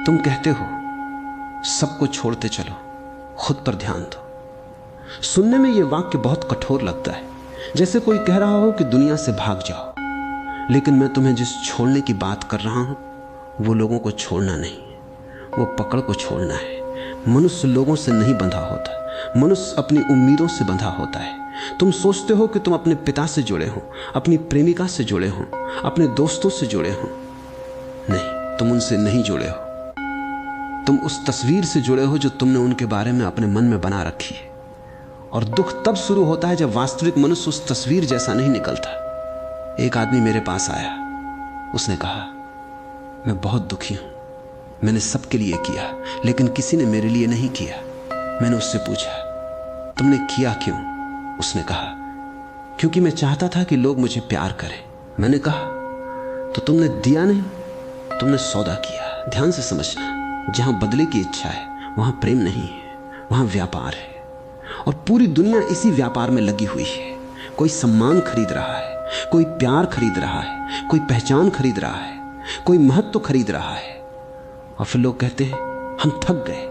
तुम कहते हो सबको छोड़ते चलो, खुद पर ध्यान दो। सुनने में यह वाक्य बहुत कठोर लगता है, जैसे कोई कह रहा हो कि दुनिया से भाग जाओ। लेकिन मैं तुम्हें जिस छोड़ने की बात कर रहा हूं वो लोगों को छोड़ना नहीं, वो पकड़ को छोड़ना है। मनुष्य लोगों से नहीं बंधा होता, मनुष्य अपनी उम्मीदों से बंधा होता है। तुम सोचते हो कि तुम अपने पिता से जुड़े हो, अपनी प्रेमिका से जुड़े हो, अपने दोस्तों से जुड़े हो। नहीं, तुम उनसे नहीं जुड़े हो। तुम उस तस्वीर से जुड़े हो जो तुमने उनके बारे में अपने मन में बना रखी है। और दुख तब शुरू होता है जब वास्तविक मनुष्य उस तस्वीर जैसा नहीं निकलता। एक आदमी मेरे पास आया, उसने कहा मैं बहुत दुखी हूं, मैंने सबके लिए किया लेकिन किसी ने मेरे लिए नहीं किया। मैंने उससे पूछा तुमने किया क्यों? उसने कहा क्योंकि मैं चाहता था कि लोग मुझे प्यार करें। मैंने कहा तो तुमने दिया नहीं, तुमने सौदा किया। ध्यान से समझना, जहां बदले की इच्छा है वहां प्रेम नहीं है, वहां व्यापार है। और पूरी दुनिया इसी व्यापार में लगी हुई है। कोई सम्मान खरीद रहा है, कोई प्यार खरीद रहा है, कोई पहचान खरीद रहा है, कोई महत्व खरीद रहा है। और फिर लोग कहते हैं हम थक गए।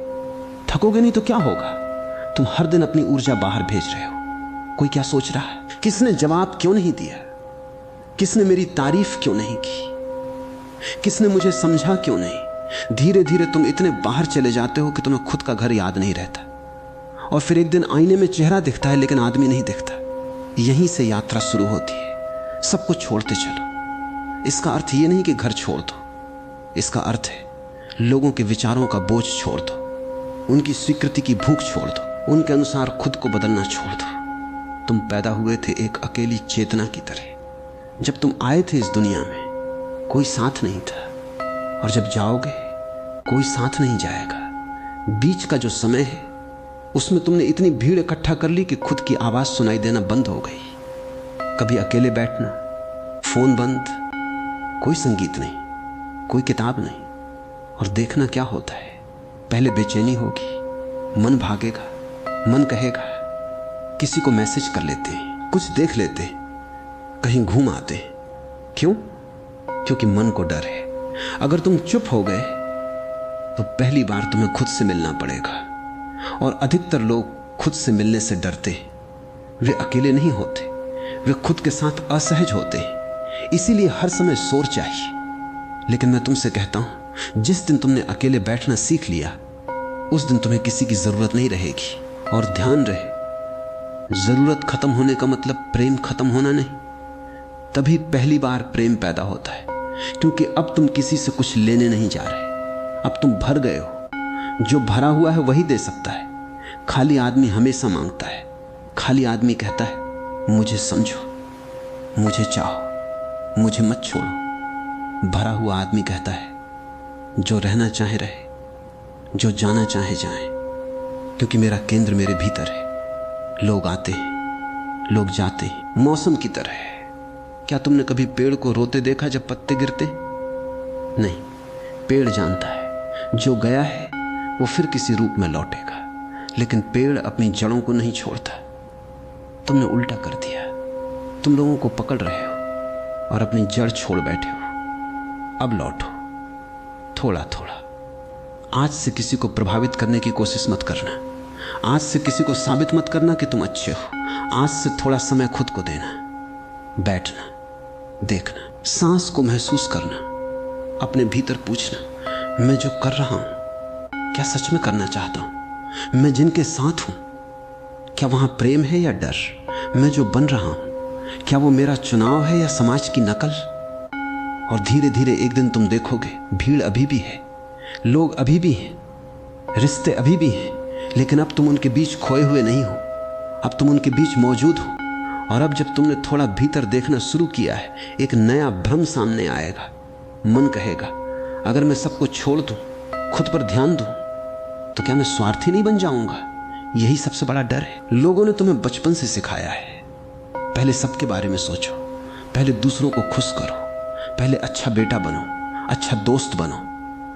थकोगे नहीं तो क्या होगा? तुम हर दिन अपनी ऊर्जा बाहर भेज रहे हो। कोई क्या सोच रहा है? किसने जवाब क्यों नहीं दिया? किसने मेरी तारीफ क्यों नहीं की? किसने मुझे समझा क्यों नहीं? धीरे धीरे तुम इतने बाहर चले जाते हो कि तुम्हें खुद का घर याद नहीं रहता। और फिर एक दिन आईने में चेहरा दिखता है लेकिन आदमी नहीं दिखता। यहीं से यात्रा शुरू होती है। सबको छोड़ते चलो। इसका अर्थ यह नहीं कि घर छोड़ दो, इसका अर्थ है लोगों के विचारों का बोझ छोड़ दो, उनकी स्वीकृति की भूख छोड़ दो, उनके अनुसार खुद को बदलना छोड़ दो। तुम पैदा हुए थे एक अकेली चेतना की तरह। जब तुम आए थे इस दुनिया में कोई साथ नहीं था, और जब जाओगे कोई साथ नहीं जाएगा। बीच का जो समय है उसमें तुमने इतनी भीड़ इकट्ठा कर ली कि खुद की आवाज सुनाई देना बंद हो गई। कभी अकेले बैठना, फोन बंद, कोई संगीत नहीं, कोई किताब नहीं, और देखना क्या होता है। पहले बेचैनी होगी, मन भागेगा, मन कहेगा। किसी को मैसेज कर लेते हैं, कुछ देख लेते हैं, कहीं घूम आते हैं। क्यों? क्योंकि मन को डर है। अगर तुम चुप हो गए तो पहली बार तुम्हें खुद से मिलना पड़ेगा। और अधिकतर लोग खुद से मिलने से डरते हैं। वे अकेले नहीं होते, वे खुद के साथ असहज होते हैं। इसीलिए हर समय शोर चाहिए। लेकिन मैं तुमसे कहता हूं, जिस दिन तुमने अकेले बैठना सीख लिया उस दिन तुम्हें किसी की जरूरत नहीं रहेगी। और ध्यान रहे, जरूरत खत्म होने का मतलब प्रेम खत्म होना नहीं। तभी पहली बार प्रेम पैदा होता है, क्योंकि अब तुम किसी से कुछ लेने नहीं जा रहे। अब तुम भर गए हो। जो भरा हुआ है वही दे सकता है। खाली आदमी हमेशा मांगता है। खाली आदमी कहता है मुझे समझो, मुझे चाहो, मुझे मत छोड़ो। भरा हुआ आदमी कहता है जो रहना चाहे रहे, जो जाना चाहे जाए, क्योंकि मेरा केंद्र मेरे भीतर है। लोग आते हैं, लोग जाते हैं, मौसम की तरह है। क्या तुमने कभी पेड़ को रोते देखा जब पत्ते गिरते? नहीं, पेड़ जानता है जो गया है वो फिर किसी रूप में लौटेगा। लेकिन पेड़ अपनी जड़ों को नहीं छोड़ता। तुमने उल्टा कर दिया। तुम लोगों को पकड़ रहे हो और अपनी जड़ छोड़ बैठे हो। अब लौटो, थोड़ा थोड़ा। आज से किसी को प्रभावित करने की कोशिश मत करना। आज से किसी को साबित मत करना कि तुम अच्छे हो। आज से थोड़ा समय खुद को देना, बैठना, देखना, सांस को महसूस करना, अपने भीतर पूछना मैं जो कर रहा हूं क्या सच में करना चाहता हूं? मैं जिनके साथ हूं क्या वहां प्रेम है या डर? मैं जो बन रहा हूं क्या वो मेरा चुनाव है या समाज की नकल? और धीरे धीरे एक दिन तुम देखोगे भीड़ अभी भी है, लोग अभी भी हैं, रिश्ते अभी भी हैं, लेकिन अब तुम उनके बीच खोए हुए नहीं हो। अब तुम उनके बीच मौजूद हो। और अब जब तुमने थोड़ा भीतर देखना शुरू किया है, एक नया भ्रम सामने आएगा। मन कहेगा अगर मैं सबको छोड़ दूं, खुद पर ध्यान दूं, तो क्या मैं स्वार्थी नहीं बन जाऊंगा? यही सबसे बड़ा डर है। लोगों ने तुम्हें बचपन से सिखाया है पहले सबके बारे में सोचो, पहले दूसरों को खुश करो, पहले अच्छा बेटा बनो, अच्छा दोस्त बनो,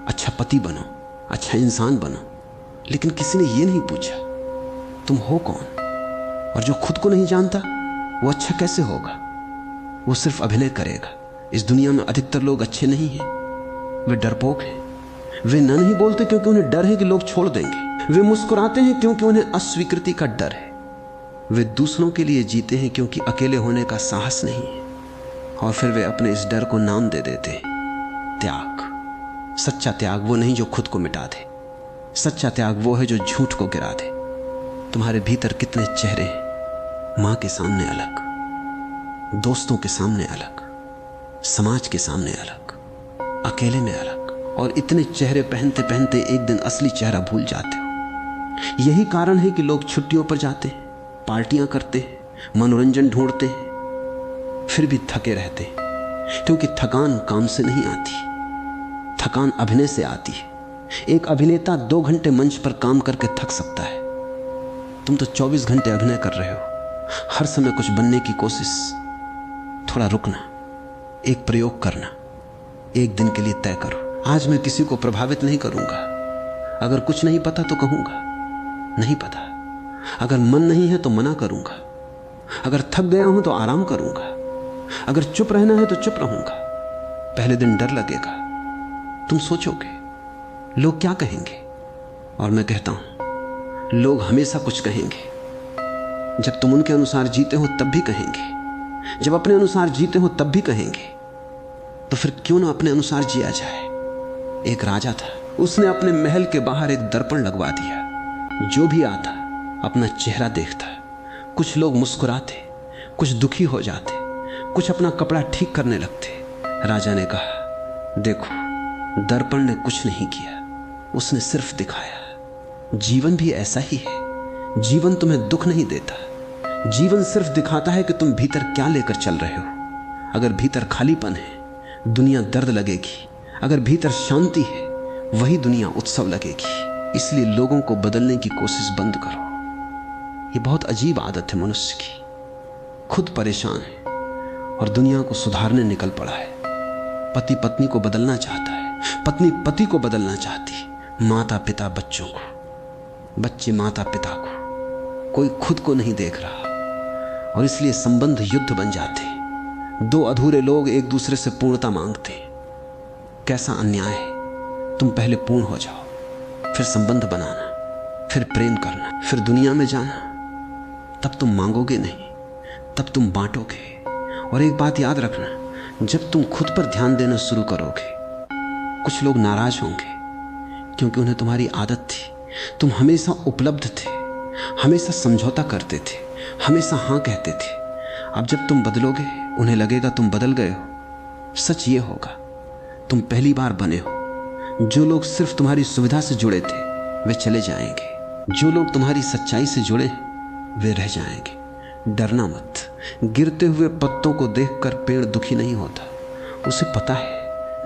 अच्छा पति बनो, अच्छा इंसान बनो। लेकिन किसी ने यह नहीं पूछा तुम हो कौन? और जो खुद को नहीं जानता वो अच्छा कैसे होगा? वो सिर्फ अभिनय करेगा। इस दुनिया में अधिकतर लोग अच्छे नहीं हैं, वे डरपोक हैं, वे न नहीं बोलते क्योंकि उन्हें डर है कि लोग छोड़ देंगे। वे मुस्कुराते हैं क्योंकि उन्हें अस्वीकृति का डर है। वे दूसरों के लिए जीते हैं क्योंकि अकेले होने का साहस नहीं है। और फिर वे अपने इस डर को नाम दे देते हैं त्याग। सच्चा त्याग वो नहीं जो खुद को मिटा दे। सच्चा त्याग वो है जो झूठ को गिरा दे। तुम्हारे भीतर कितने चेहरे हैं, मां के सामने अलग, दोस्तों के सामने अलग, समाज के सामने अलग, अकेले में अलग। और इतने चेहरे पहनते पहनते एक दिन असली चेहरा भूल जाते हो। यही कारण है कि लोग छुट्टियों पर जाते हैं, पार्टियां करते हैं, मनोरंजन ढूंढते हैं, फिर भी थके रहते हैं। क्योंकि थकान काम से नहीं आती, थकान अभिनय से आती है। एक अभिनेता 2 घंटे मंच पर काम करके थक सकता है। तुम तो 24 घंटे अभिनय कर रहे हो, हर समय कुछ बनने की कोशिश। थोड़ा रुकना, एक प्रयोग करना, एक दिन के लिए तय करो, आज मैं किसी को प्रभावित नहीं करूंगा। अगर कुछ नहीं पता तो कहूंगा नहीं पता। अगर मन नहीं है तो मना करूंगा। अगर थक गया हूं तो आराम करूंगा। अगर चुप रहना है तो चुप रहूंगा। पहले दिन डर लगेगा, तुम सोचोगे लोग क्या कहेंगे। और मैं कहता हूं लोग हमेशा कुछ कहेंगे। जब तुम उनके अनुसार जीते हो तब भी कहेंगे, जब अपने अनुसार जीते हो तब भी कहेंगे। तो फिर क्यों ना अपने अनुसार जिया जाए। एक राजा था, उसने अपने महल के बाहर एक दर्पण लगवा दिया। जो भी आता अपना चेहरा देखता। कुछ लोग मुस्कुराते, कुछ दुखी हो जाते, कुछ अपना कपड़ा ठीक करने लगते। राजा ने कहा, देखो दर्पण ने कुछ नहीं किया, उसने सिर्फ दिखाया। जीवन भी ऐसा ही है। जीवन तुम्हें दुख नहीं देता, जीवन सिर्फ दिखाता है कि तुम भीतर क्या लेकर चल रहे हो। अगर भीतर खालीपन है, दुनिया दर्द लगेगी। अगर भीतर शांति है, वही दुनिया उत्सव लगेगी। इसलिए लोगों को बदलने की कोशिश बंद करो। ये बहुत अजीब आदत है मनुष्य की। खुद परेशान है और दुनिया को सुधारने निकल पड़ा है। पति पत्नी को बदलना चाहता है, पत्नी पति को बदलना चाहती, माता पिता बच्चों को, बच्चे माता पिता को। कोई खुद को नहीं देख रहा और इसलिए संबंध युद्ध बन जाते। 2 अधूरे लोग एक दूसरे से पूर्णता मांगते। कैसा अन्याय है। तुम पहले पूर्ण हो जाओ, फिर संबंध बनाना, फिर प्रेम करना, फिर दुनिया में जाना। तब तुम मांगोगे नहीं, तब तुम बांटोगे। और एक बात याद रखना, जब तुम खुद पर ध्यान देना शुरू करोगे, कुछ लोग नाराज होंगे क्योंकि उन्हें तुम्हारी आदत थी। तुम हमेशा उपलब्ध थे, हमेशा समझौता करते थे, हमेशा हां कहते थे। अब जब तुम बदलोगे, उन्हें लगेगा तुम बदल गए हो। सच ये होगा, तुम पहली बार बने हो। जो लोग सिर्फ तुम्हारी सुविधा से जुड़े थे वे चले जाएंगे, जो लोग तुम्हारी सच्चाई से जुड़े वे रह जाएंगे। डरना मत। गिरते हुए पत्तों को देखकर पेड़ दुखी नहीं होता, उसे पता है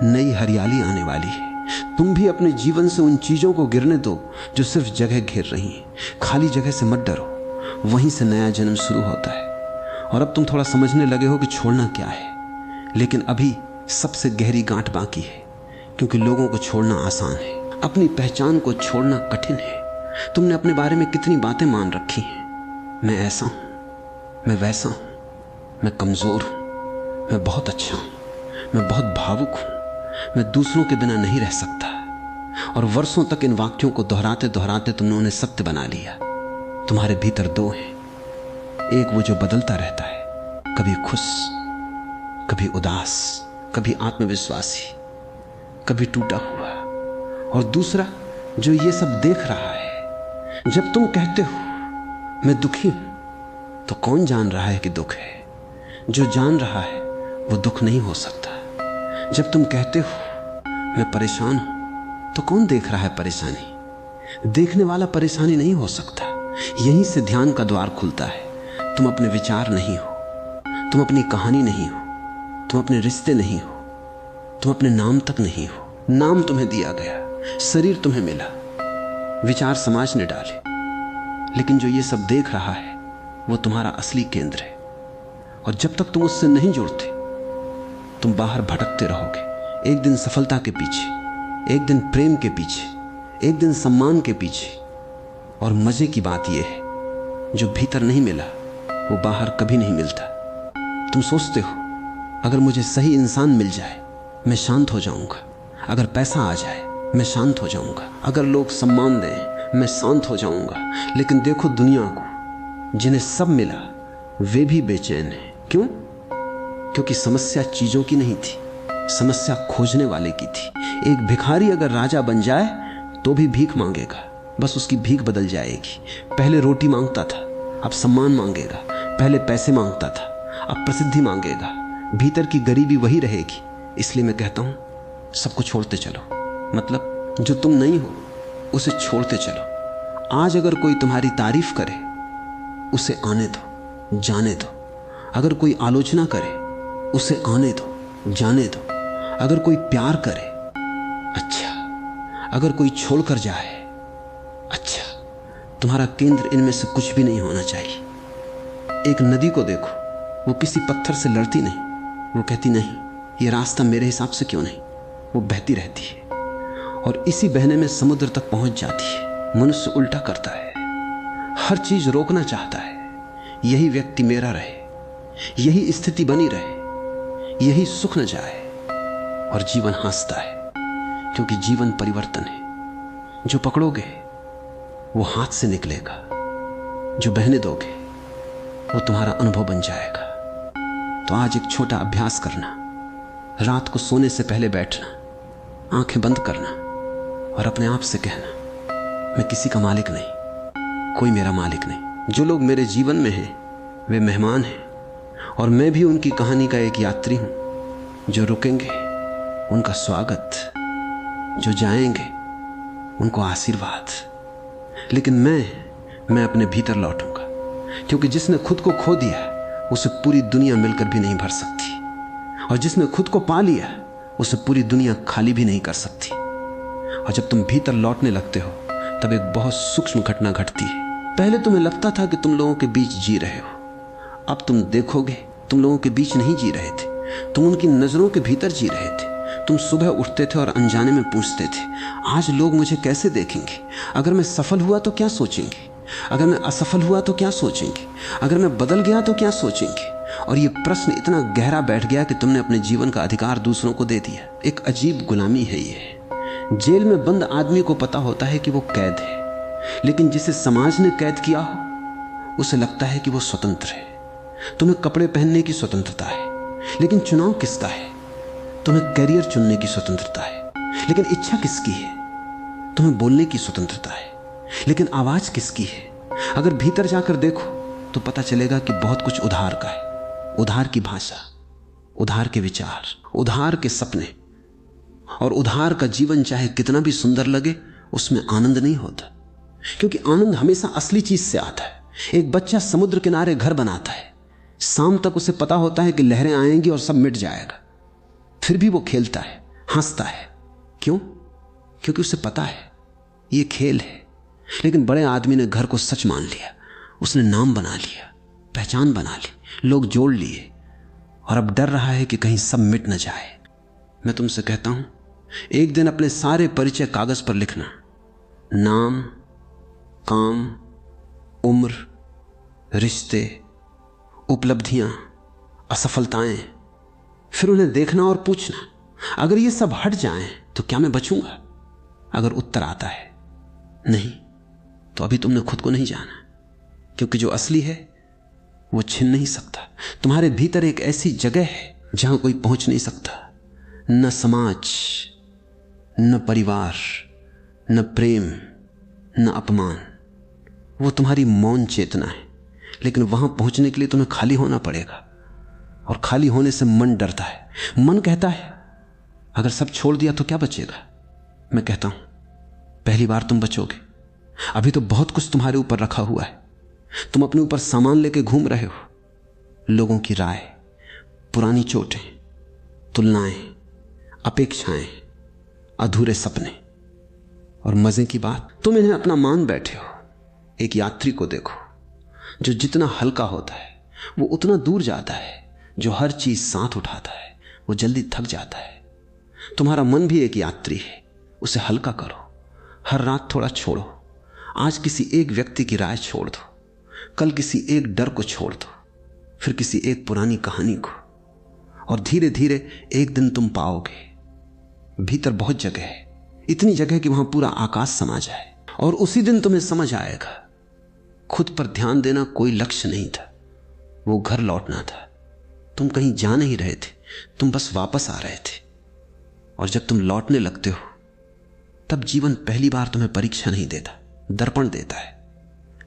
नई हरियाली आने वाली है। तुम भी अपने जीवन से उन चीजों को गिरने दो जो सिर्फ जगह घेर रही हैं। खाली जगह से मत डरो, वहीं से नया जन्म शुरू होता है। और अब तुम थोड़ा समझने लगे हो कि छोड़ना क्या है, लेकिन अभी सबसे गहरी गांठ बाकी है, क्योंकि लोगों को छोड़ना आसान है, अपनी पहचान को छोड़ना कठिन है। तुमने अपने बारे में कितनी बातें मान रखी हैं। मैं ऐसा हूं, मैं वैसा हूं, मैं कमजोर हूं, मैं बहुत अच्छा हूं, मैं बहुत भावुक हूं, मैं दूसरों के बिना नहीं रह सकता। और वर्षों तक इन वाक्यों को दोहराते दोहराते तुमने उन्हें सत्य बना लिया। तुम्हारे भीतर 2 हैं, एक वो जो बदलता रहता है, कभी खुश, कभी उदास, कभी आत्मविश्वासी, कभी टूटा हुआ, और दूसरा जो ये सब देख रहा है। जब तुम कहते हो मैं दुखी हूं, तो कौन जान रहा है कि दुख है? जो जान रहा है वो दुख नहीं हो सकता। जब तुम कहते हो मैं परेशान हूं, तो कौन देख रहा है परेशानी? देखने वाला परेशानी नहीं हो सकता। यहीं से ध्यान का द्वार खुलता है। तुम अपने विचार नहीं हो, तुम अपनी कहानी नहीं हो, तुम अपने रिश्ते नहीं हो, तुम अपने नाम तक नहीं हो। नाम तुम्हें दिया गया, शरीर तुम्हें मिला, विचार समाज ने डाले, लेकिन जो ये सब देख रहा है वो तुम्हारा असली केंद्र है। और जब तक तुम उससे नहीं जुड़ते, तुम बाहर भटकते रहोगे। एक दिन सफलता के पीछे, एक दिन प्रेम के पीछे, एक दिन सम्मान के पीछे। और मजे की बात यह है, जो भीतर नहीं मिला वो बाहर कभी नहीं मिलता। तुम सोचते हो अगर मुझे सही इंसान मिल जाए मैं शांत हो जाऊंगा, अगर पैसा आ जाए मैं शांत हो जाऊंगा। अगर लोग सम्मान दें, मैं शांत हो जाऊंगा। लेकिन देखो दुनिया को, जिन्हें सब मिला वे भी बेचैन हैं। क्यों? क्योंकि समस्या चीजों की नहीं थी, समस्या खोजने वाले की थी। एक भिखारी अगर राजा बन जाए तो भी भीख मांगेगा, बस उसकी भीख बदल जाएगी। पहले रोटी मांगता था, अब सम्मान मांगेगा। पहले पैसे मांगता था, अब प्रसिद्धि मांगेगा। भीतर की गरीबी वही रहेगी। इसलिए मैं कहता हूं सबको छोड़ते चलो। मतलब जो तुम नहीं हो उसे छोड़ते चलो। आज अगर कोई तुम्हारी तारीफ करे उसे आने दो, जाने दो। अगर कोई आलोचना करे उसे आने दो, जाने दो। अगर कोई प्यार करे अच्छा, अगर कोई छोड़कर जाए अच्छा। तुम्हारा केंद्र इनमें से कुछ भी नहीं होना चाहिए। एक नदी को देखो, वो किसी पत्थर से लड़ती नहीं। वो कहती नहीं ये रास्ता मेरे हिसाब से क्यों नहीं, वो बहती रहती है और इसी बहने में समुद्र तक पहुंच जाती है। मनुष्य उल्टा करता है, हर चीज रोकना चाहता है। यही व्यक्ति मेरा रहे, यही स्थिति बनी रहे, यही सुख न जाए। और जीवन हंसता है, क्योंकि जीवन परिवर्तन है। जो पकड़ोगे वो हाथ से निकलेगा, जो बहने दोगे वो तुम्हारा अनुभव बन जाएगा। तो आज एक छोटा अभ्यास करना। रात को सोने से पहले बैठना, आंखें बंद करना और अपने आप से कहना मैं किसी का मालिक नहीं, कोई मेरा मालिक नहीं। जो लोग मेरे जीवन में हैं वे मेहमान हैं और मैं भी उनकी कहानी का एक यात्री हूं। जो रुकेंगे उनका स्वागत, जो जाएंगे उनको आशीर्वाद। लेकिन मैं अपने भीतर लौटूंगा, क्योंकि जिसने खुद को खो दिया उसे पूरी दुनिया मिलकर भी नहीं भर सकती, और जिसने खुद को पा लिया उसे पूरी दुनिया खाली भी नहीं कर सकती। और जब तुम भीतर लौटने लगते हो तब एक बहुत सूक्ष्म घटना घटती है। पहले तुम्हें लगता था कि तुम लोगों के बीच जी रहे हो, अब तुम देखोगे तुम लोगों के बीच नहीं जी रहे थे, तुम उनकी नजरों के भीतर जी रहे थे। तुम सुबह उठते थे और अनजाने में पूछते थे आज लोग मुझे कैसे देखेंगे, अगर मैं सफल हुआ तो क्या सोचेंगे, अगर मैं असफल हुआ तो क्या सोचेंगे, अगर मैं बदल गया तो क्या सोचेंगे। और ये प्रश्न इतना गहरा बैठ गया कि तुमने अपने जीवन का अधिकार दूसरों को दे दिया। एक अजीब गुलामी है ये। जेल में बंद आदमी को पता होता है कि वो कैद है, लेकिन जिसे समाज ने कैद किया हो उसे लगता है कि वो स्वतंत्र है। तुम्हें कपड़े पहनने की स्वतंत्रता है, लेकिन चुनाव किसका है? तुम्हें करियर चुनने की स्वतंत्रता है, लेकिन इच्छा किसकी है? तुम्हें बोलने की स्वतंत्रता है, लेकिन आवाज किसकी है? अगर भीतर जाकर देखो तो पता चलेगा कि बहुत कुछ उधार का है। उधार की भाषा, उधार के विचार, उधार के सपने। और उधार का जीवन चाहे कितना भी सुंदर लगे उसमें आनंद नहीं होता, क्योंकि आनंद हमेशा असली चीज से आता है। एक बच्चा समुद्र किनारे घर बनाता है, शाम तक उसे पता होता है कि लहरें आएंगी और सब मिट जाएगा, फिर भी वो खेलता है, हंसता है। क्यों? क्योंकि उसे पता है ये खेल है। लेकिन बड़े आदमी ने घर को सच मान लिया, उसने नाम बना लिया, पहचान बना ली, लोग जोड़ लिए, और अब डर रहा है कि कहीं सब मिट न जाए। मैं तुमसे कहता हूं एक दिन अपने सारे परिचय कागज पर लिखना, नाम, काम, उम्र, रिश्ते, उपलब्धियां, असफलताएं। फिर उन्हें देखना और पूछना अगर ये सब हट जाएं तो क्या मैं बचूंगा? अगर उत्तर आता है नहीं, तो अभी तुमने खुद को नहीं जाना, क्योंकि जो असली है वो छिन नहीं सकता। तुम्हारे भीतर एक ऐसी जगह है जहां कोई पहुंच नहीं सकता। न समाज, न परिवार, न प्रेम, न अपमान। वो तुम्हारी मौन चेतना है। लेकिन वहां पहुंचने के लिए तुम्हें खाली होना पड़ेगा, और खाली होने से मन डरता है। मन कहता है अगर सब छोड़ दिया तो क्या बचेगा? मैं कहता हूं पहली बार तुम बचोगे। अभी तो बहुत कुछ तुम्हारे ऊपर रखा हुआ है। तुम अपने ऊपर सामान लेके घूम रहे हो, लोगों की राय, पुरानी चोटें, तुलनाएं, अपेक्षाएं, अधूरे सपने। और मजे की बात, तुम इन्हें अपना मान बैठे हो। एक यात्री को देखो, जो जितना हल्का होता है वो उतना दूर जाता है, जो हर चीज साथ उठाता है वो जल्दी थक जाता है। तुम्हारा मन भी एक यात्री है, उसे हल्का करो। हर रात थोड़ा छोड़ो। आज किसी एक व्यक्ति की राय छोड़ दो, कल किसी एक डर को छोड़ दो, फिर किसी एक पुरानी कहानी को, और धीरे धीरे एक दिन तुम पाओगे भीतर बहुत जगह है, इतनी जगह कि वहां पूरा आकाश समा जाए। और उसी दिन तुम्हें समझ आएगा खुद पर ध्यान देना कोई लक्ष्य नहीं था, वो घर लौटना था। तुम कहीं जा नहीं रहे थे, तुम बस वापस आ रहे थे। और जब तुम लौटने लगते हो तब जीवन पहली बार तुम्हें परीक्षा नहीं देता, दर्पण देता है,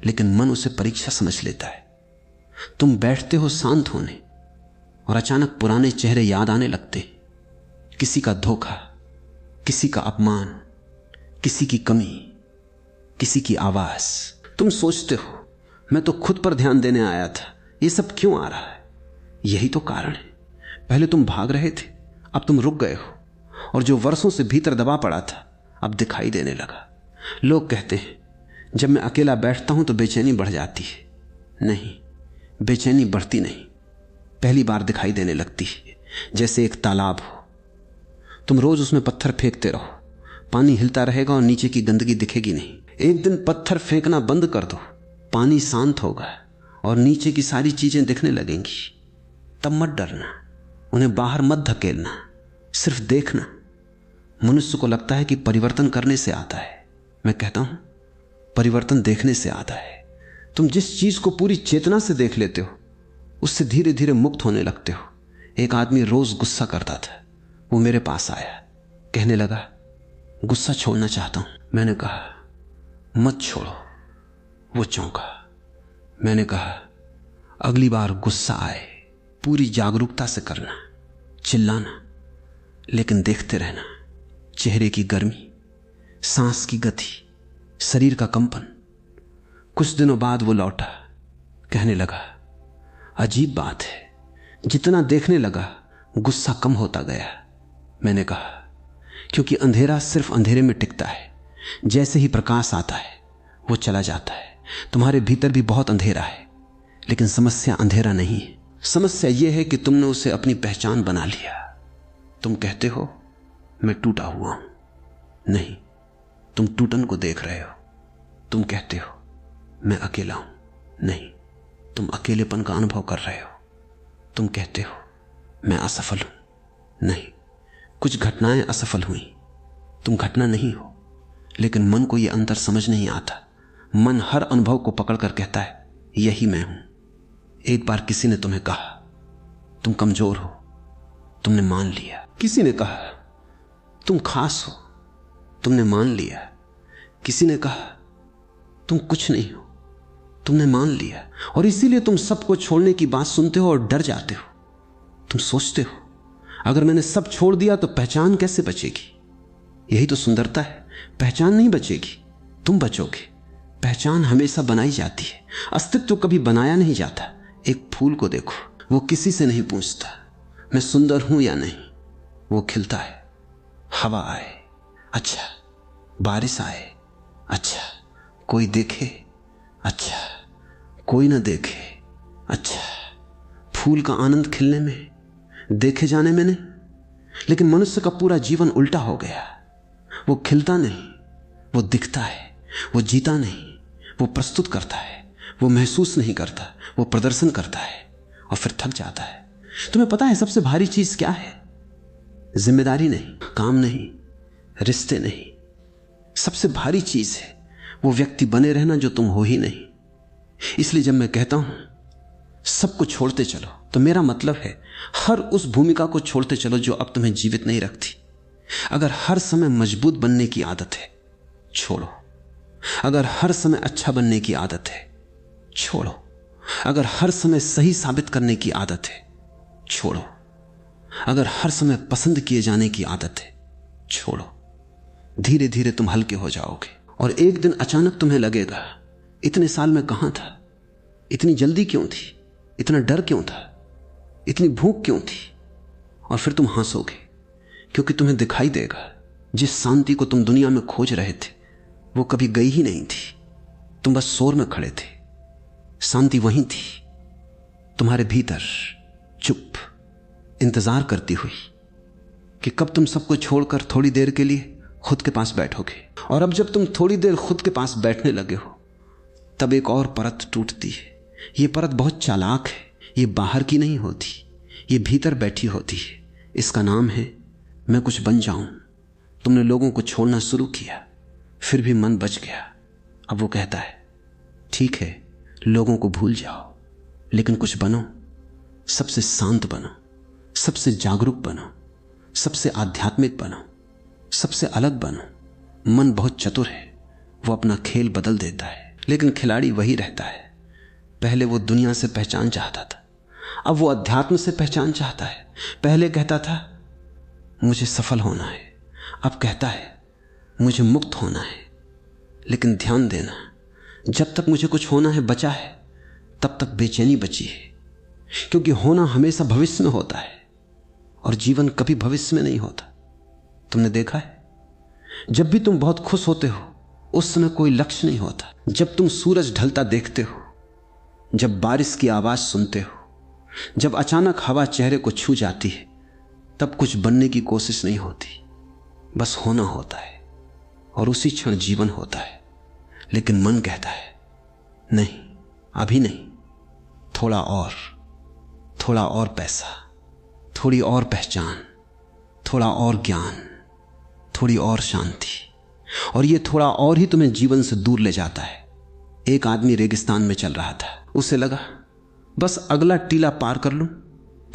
लेकिन मन उसे परीक्षा समझ लेता है। तुम बैठते हो शांत होने और अचानक पुराने चेहरे याद आने लगते, किसी का धोखा, किसी का अपमान, किसी की कमी, किसी की आवाज। तुम सोचते हो मैं तो खुद पर ध्यान देने आया था, ये सब क्यों आ रहा है? यही तो कारण है। पहले तुम भाग रहे थे, अब तुम रुक गए हो, और जो वर्षों से भीतर दबा पड़ा था अब दिखाई देने लगा। लोग कहते हैं जब मैं अकेला बैठता हूं तो बेचैनी बढ़ जाती है। नहीं, बेचैनी बढ़ती नहीं, पहली बार दिखाई देने लगती है। जैसे एक तालाब हो, तुम रोज उसमें पत्थर फेंकते रहो, पानी हिलता रहेगा और नीचे की गंदगी दिखेगी नहीं। एक दिन पत्थर फेंकना बंद कर दो, पानी शांत होगा और नीचे की सारी चीजें दिखने लगेंगी। तब मत डरना, उन्हें बाहर मत धकेलना, सिर्फ देखना। मनुष्य को लगता है कि परिवर्तन करने से आता है, मैं कहता हूं परिवर्तन देखने से आता है। तुम जिस चीज को पूरी चेतना से देख लेते हो उससे धीरे धीरे मुक्त होने लगते हो। एक आदमी रोज गुस्सा करता था, वो मेरे पास आया, कहने लगा गुस्सा छोड़ना चाहता हूं। मैंने कहा मत छोड़ो। वो चौंका। मैंने कहा अगली बार गुस्सा आए पूरी जागरूकता से करना, चिल्लाना, लेकिन देखते रहना, चेहरे की गर्मी, सांस की गति, शरीर का कंपन। कुछ दिनों बाद वो लौटा, कहने लगा अजीब बात है, जितना देखने लगा गुस्सा कम होता गया। मैंने कहा क्योंकि अंधेरा सिर्फ अंधेरे में टिकता है, जैसे ही प्रकाश आता है वो चला जाता है। तुम्हारे भीतर भी बहुत अंधेरा है, लेकिन समस्या अंधेरा नहीं है। समस्या यह है कि तुमने उसे अपनी पहचान बना लिया। तुम कहते हो मैं टूटा हुआ हूं, नहीं, तुम टूटन को देख रहे हो। तुम कहते हो मैं अकेला हूं, नहीं, तुम अकेलेपन का अनुभव कर रहे हो। तुम कहते हो मैं असफल हूं, नहीं, कुछ घटनाएं असफल हुई, तुम घटना नहीं हो। लेकिन मन को यह अंतर समझ नहीं आता। मन हर अनुभव को पकड़कर कहता है यही मैं हूं। एक बार किसी ने तुम्हें कहा तुम कमजोर हो, तुमने मान लिया। किसी ने कहा तुम खास हो, तुमने मान लिया। किसी ने कहा तुम कुछ नहीं हो, तुमने मान लिया। और इसीलिए तुम सबको छोड़ने की बात सुनते हो और डर जाते हो। तुम सोचते हो अगर मैंने सब छोड़ दिया तो पहचान कैसे बचेगी? यही तो सुंदरता है, पहचान नहीं बचेगी, तुम बचोगे। पहचान हमेशा बनाई जाती है, अस्तित्व कभी बनाया नहीं जाता। एक फूल को देखो, वो किसी से नहीं पूछता मैं सुंदर हूं या नहीं, वो खिलता है। हवा आए अच्छा, बारिश आए अच्छा, कोई देखे अच्छा, कोई ना देखे अच्छा, फूल का आनंद खिलने में, देखे जाने में नहीं। लेकिन मनुष्य का पूरा जीवन उल्टा हो गया। वो खिलता नहीं, वो दिखता है। वो जीता नहीं, वो प्रस्तुत करता है। वो महसूस नहीं करता, वो प्रदर्शन करता है और फिर थक जाता है। तुम्हें पता है सबसे भारी चीज क्या है? जिम्मेदारी नहीं, काम नहीं, रिश्ते नहीं। सबसे भारी चीज है वो व्यक्ति बने रहना जो तुम हो ही नहीं। इसलिए जब मैं कहता हूं सबको छोड़ते चलो, तो मेरा मतलब है हर उस भूमिका को छोड़ते चलो जो अब तुम्हें जीवित नहीं रखती। अगर हर समय मजबूत बनने की आदत है, छोड़ो। अगर हर समय अच्छा बनने की आदत है, छोड़ो। अगर हर समय सही साबित करने की आदत है, छोड़ो। अगर हर समय पसंद किए जाने की आदत है, छोड़ो। धीरे धीरे तुम हल्के हो जाओगे और एक दिन अचानक तुम्हें लगेगा इतने साल में कहां था, इतनी जल्दी क्यों थी, इतना डर क्यों था, इतनी भूख क्यों थी। और फिर तुम हंसोगे क्योंकि तुम्हें दिखाई देगा जिस शांति को तुम दुनिया में खोज रहे थे वो कभी गई ही नहीं थी। तुम बस शोर में खड़े थे, शांति वहीं थी तुम्हारे भीतर, चुप, इंतजार करती हुई कि कब तुम सबको छोड़कर थोड़ी देर के लिए खुद के पास बैठोगे। और अब जब तुम थोड़ी देर खुद के पास बैठने लगे हो तब एक और परत टूटती है। ये परत बहुत चालाक है, ये बाहर की नहीं होती, ये भीतर बैठी होती है। इसका नाम है मैं कुछ बन जाऊं, तुमने लोगों को छोड़ना शुरू किया, फिर भी मन बच गया। अब वो कहता है ठीक है, लोगों को भूल जाओ, लेकिन कुछ बनो, सबसे शांत बनो, सबसे जागरूक बनो, सबसे आध्यात्मिक बनो, सबसे अलग बनो। मन बहुत चतुर है, वो अपना खेल बदल देता है, लेकिन खिलाड़ी वही रहता है। पहले वो दुनिया से पहचान चाहता था, अब वो अध्यात्म से पहचान चाहता है। पहले कहता था मुझे सफल होना है, अब कहता है मुझे मुक्त होना है। लेकिन ध्यान देना, जब तक मुझे कुछ होना है बचा है, तब तक बेचैनी बची है, क्योंकि होना हमेशा भविष्य में होता है और जीवन कभी भविष्य में नहीं होता। तुमने देखा है, जब भी तुम बहुत खुश होते हो उस समय कोई लक्ष्य नहीं होता। जब तुम सूरज ढलता देखते हो, जब बारिश की आवाज सुनते हो, जब अचानक हवा चेहरे को छू जाती है, तब कुछ बनने की कोशिश नहीं होती, बस होना होता है और उसी क्षण जीवन होता है। लेकिन मन कहता है नहीं, अभी नहीं, थोड़ा और पैसा, थोड़ी और पहचान, थोड़ा और ज्ञान, थोड़ी और शांति। और ये थोड़ा और ही तुम्हें जीवन से दूर ले जाता है। एक आदमी रेगिस्तान में चल रहा था, उसे लगा बस अगला टीला पार कर लूं,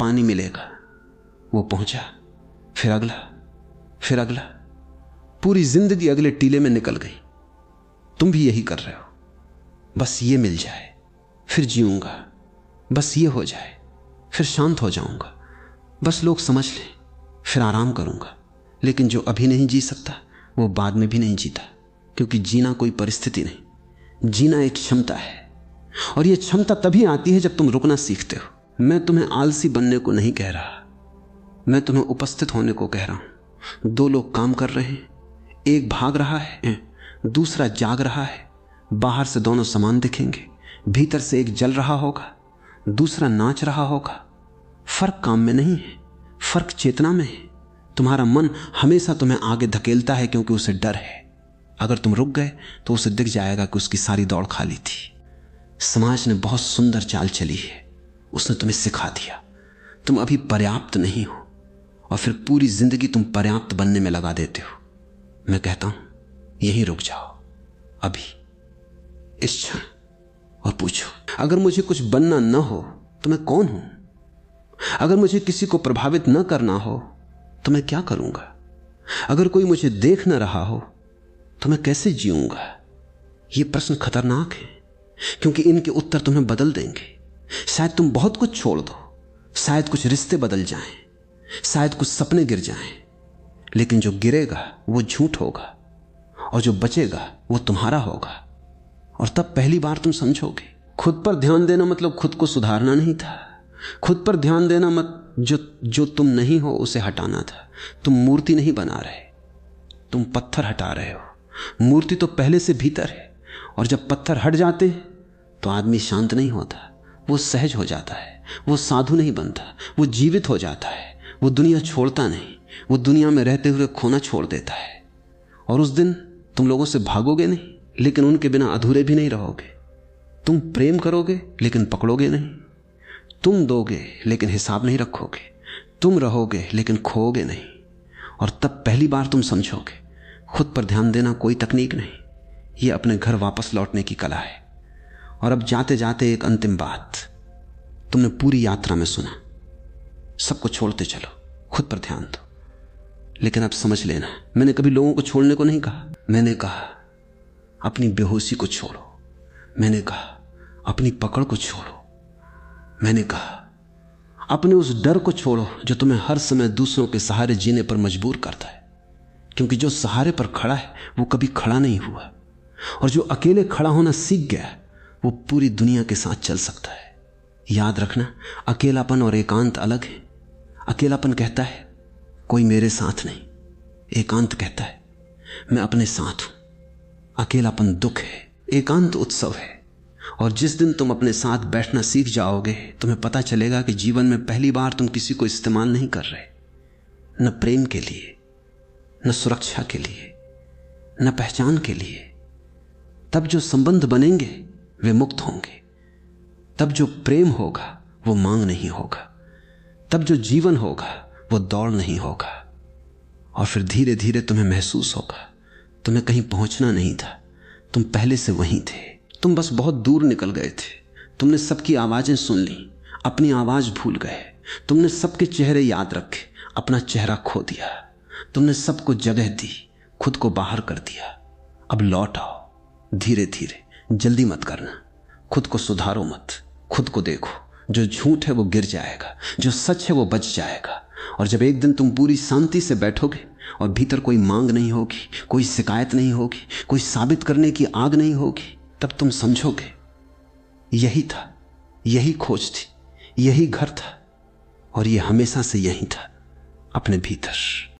पानी मिलेगा। वो पहुंचा, फिर अगला, पूरी जिंदगी अगले टीले में निकल गई। तुम भी यही कर रहे हो, बस ये मिल जाए फिर जीऊंगा, बस ये हो जाए फिर शांत हो जाऊंगा, बस लोग समझ लें फिर आराम करूंगा। लेकिन जो अभी नहीं जी सकता वो बाद में भी नहीं जीता, क्योंकि जीना कोई परिस्थिति नहीं, जीना एक क्षमता है। और ये क्षमता तभी आती है जब तुम रुकना सीखते हो। मैं तुम्हें आलसी बनने को नहीं कह रहा, मैं तुम्हें उपस्थित होने को कह रहा हूं। दो लोग काम कर रहे हैं, एक भाग रहा है, दूसरा जाग रहा है। बाहर से दोनों समान दिखेंगे, भीतर से एक जल रहा होगा, दूसरा नाच रहा होगा। फर्क काम में नहीं है, फर्क चेतना में है। तुम्हारा मन हमेशा तुम्हें आगे धकेलता है क्योंकि उसे डर है। अगर तुम रुक गए तो उसे दिख जाएगा कि उसकी सारी दौड़ खाली थी। समाज ने बहुत सुंदर चाल चली है, उसने तुम्हें सिखा दिया तुम अभी पर्याप्त नहीं हो, और फिर पूरी जिंदगी तुम पर्याप्त बनने में लगा देते हो। मैं कहता हूं यहीं रुक जाओ अभी, इस क्षण, और पूछो अगर मुझे कुछ बनना न हो तो मैं कौन हूं? अगर मुझे किसी को प्रभावित न करना हो तो मैं क्या करूंगा? अगर कोई मुझे देख न रहा हो तो मैं कैसे जीऊंगा? ये प्रश्न खतरनाक है, क्योंकि इनके उत्तर तुम्हें बदल देंगे। शायद तुम बहुत कुछ छोड़ दो, शायद कुछ रिश्ते बदल जाएं, शायद कुछ सपने गिर जाएं, लेकिन जो गिरेगा वो झूठ होगा और जो बचेगा वो तुम्हारा होगा। और तब पहली बार तुम समझोगे खुद पर ध्यान देना मतलब खुद को सुधारना नहीं था। खुद पर ध्यान देना मत जो तुम नहीं हो उसे हटाना था। तुम मूर्ति नहीं बना रहे, तुम पत्थर हटा रहे हो। मूर्ति तो पहले से भीतर है, और जब पत्थर हट जाते तो आदमी शांत नहीं होता, वो सहज हो जाता है, वो साधु नहीं बनता, वो जीवित हो जाता है, वो दुनिया छोड़ता नहीं, वो दुनिया में रहते हुए खोना छोड़ देता है। और उस दिन तुम लोगों से भागोगे नहीं, लेकिन उनके बिना अधूरे भी नहीं रहोगे। तुम प्रेम करोगे लेकिन पकड़ोगे नहीं, तुम दोगे लेकिन हिसाब नहीं रखोगे, तुम रहोगे लेकिन खोओगे नहीं। और तब पहली बार तुम समझोगे खुद पर ध्यान देना कोई तकनीक नहीं, ये अपने घर वापस लौटने की कला है। और अब जाते जाते एक अंतिम बात, तुमने पूरी यात्रा में सुना, सबको छोड़ते चलो, खुद पर ध्यान दो। लेकिन अब समझ लेना, मैंने कभी लोगों को छोड़ने को नहीं कहा। मैंने कहा अपनी बेहोशी को छोड़ो, मैंने कहा अपनी पकड़ को छोड़ो, मैंने कहा अपने उस डर को छोड़ो जो तुम्हें हर समय दूसरों के सहारे जीने पर मजबूर करता है। क्योंकि जो सहारे पर खड़ा है वो कभी खड़ा नहीं हुआ, और जो अकेले खड़ा होना सीख गया वो पूरी दुनिया के साथ चल सकता है। याद रखना, अकेलापन और एकांत अलग है। अकेलापन कहता है कोई मेरे साथ नहीं, एकांत कहता है मैं अपने साथ हूं। अकेलापन दुख है, एकांत उत्सव है। और जिस दिन तुम अपने साथ बैठना सीख जाओगे, तुम्हें पता चलेगा कि जीवन में पहली बार तुम किसी को इस्तेमाल नहीं कर रहे, न प्रेम के लिए, न सुरक्षा के लिए, न पहचान के लिए। तब जो संबंध बनेंगे वे मुक्त होंगे। तब जो प्रेम होगा वो मांग नहीं होगा। तब जो जीवन होगा वो दौड़ नहीं होगा। और फिर धीरे धीरे तुम्हें महसूस होगा तुम्हें कहीं पहुंचना नहीं था, तुम पहले से वहीं थे। तुम बस बहुत दूर निकल गए थे। तुमने सबकी आवाजें सुन ली, अपनी आवाज भूल गए। तुमने सबके चेहरे याद रखे, अपना चेहरा खो दिया। तुमने सबको जगह दी, खुद को बाहर कर दिया। अब लौट आओ धीरे धीरे, जल्दी मत करना। खुद को सुधारो मत, खुद को देखो। जो झूठ है वो गिर जाएगा, जो सच है वो बच जाएगा। और जब एक दिन तुम पूरी शांति से बैठोगे और भीतर कोई मांग नहीं होगी, कोई शिकायत नहीं होगी, कोई साबित करने की आग नहीं होगी, तब तुम समझोगे यही था, यही खोज थी, यही घर था और ये हमेशा से यही था, अपने भीतर।